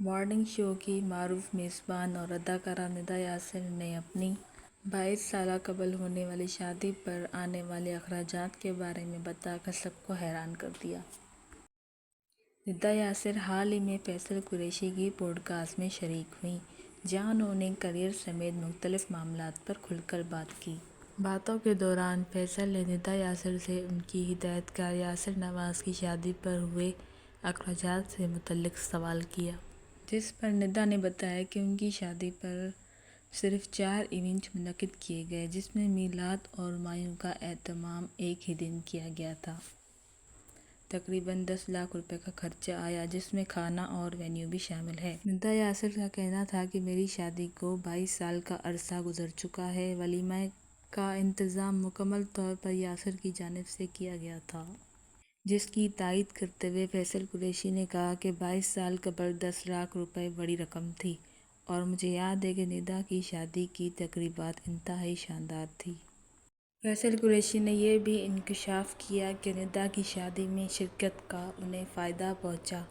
Morning show کی معروف میزبان اور اداکارہ ندا یاسر نے اپنی 22 سالہ قبل ہونے والی شادی پر آنے والے اخراجات کے بارے میں بتا کر سب کو حیران کر دیا۔ ندا یاسر حال ہی میں فیصل قریشی کی پوڈ کاسٹ میں شریک ہوئیں، جہاں انہوں نے کیریئر سمیت مختلف معاملات پر کھل کر بات کی۔ باتوں کے دوران فیصل نے ندا یاسر سے ان کی ہدایت کار یاسر نواز کی شادی پر ہوئے اخراجات سے متعلق سوال کیا، جس پر ندا نے بتایا کہ ان کی شادی پر صرف 4 ایونٹ منعقد کیے گئے، جس میں میلاد اور ہمایوں کا اہتمام ایک ہی دن کیا گیا تھا۔ تقریباً 10 لاکھ روپے کا خرچہ آیا، جس میں کھانا اور وینیو بھی شامل ہے۔ ندا یاسر کا کہنا تھا کہ میری شادی کو 22 سال کا عرصہ گزر چکا ہے۔ ولیمہ کا انتظام مکمل طور پر یاسر کی جانب سے کیا گیا تھا، جس کی تائید کرتے ہوئے فیصل قریشی نے کہا کہ 22 سال قبل 10 لاکھ روپے بڑی رقم تھی، اور مجھے یاد ہے کہ ندا کی شادی کی تقریبات انتہائی شاندار تھیں۔ فیصل قریشی نے یہ بھی انکشاف کیا کہ ندا کی شادی میں شرکت کا انہیں فائدہ پہنچا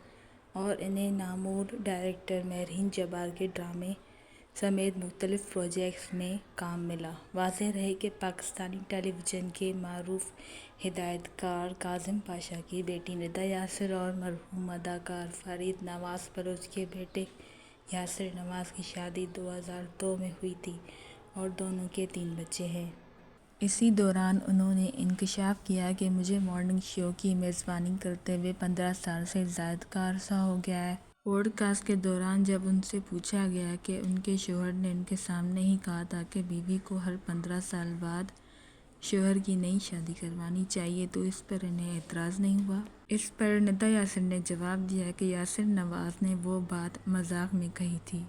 اور انہیں نامور ڈائریکٹر مرہین جبار کے ڈرامے سمیت مختلف پروجیکٹس میں کام ملا۔ واضح رہے کہ پاکستانی ٹیلی ویژن کے معروف ہدایت کار کاظم پاشا کی بیٹی ندا یاسر اور مرحوم اداکار فرید نواز بلوچ کے بیٹے یاسر نواز کی شادی 2002 میں ہوئی تھی اور دونوں کے 3 بچے ہیں۔ اسی دوران انہوں نے انکشاف کیا کہ مجھے مارننگ شو کی میزبانی کرتے ہوئے 15 سال سے زائد کا عرصہ ہو گیا ہے۔ پوڈ کاسٹ کے دوران جب ان سے پوچھا گیا کہ ان کے شوہر نے ان کے سامنے ہی کہا تھا کہ بیوی کو ہر 15 سال بعد شوہر کی نئی شادی کروانی چاہیے، تو اس پر انہیں اعتراض نہیں ہوا۔ اس پر ندا یاسر نے جواب دیا کہ یاسر نواز نے وہ بات مذاق میں کہی تھی،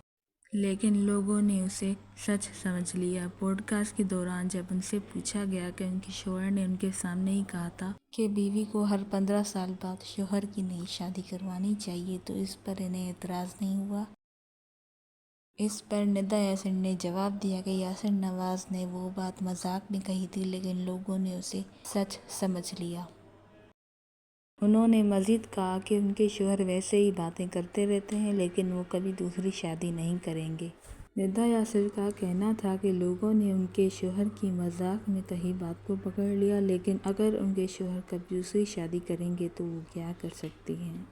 لیکن لوگوں نے اسے سچ سمجھ لیا۔ پوڈ کاسٹ کے دوران جب ان سے پوچھا گیا کہ ان کے شوہر نے ان کے سامنے ہی کہا تھا کہ بیوی کو ہر 15 سال بعد شوہر کی نئی شادی کروانی چاہیے، تو اس پر انہیں اعتراض نہیں ہوا۔ اس پر ندا یاسر نے جواب دیا کہ یاسر نواز نے وہ بات مذاق میں کہی تھی، لیکن لوگوں نے اسے سچ سمجھ لیا۔ انہوں نے مزید کہا کہ ان کے شوہر ویسے ہی باتیں کرتے رہتے ہیں، لیکن وہ کبھی دوسری شادی نہیں کریں گے۔ ندا یاسر کا کہنا تھا کہ لوگوں نے ان کے شوہر کی مذاق میں کہی بات کو پکڑ لیا، لیکن اگر ان کے شوہر کبھی دوسری شادی کریں گے تو وہ کیا کر سکتی ہیں۔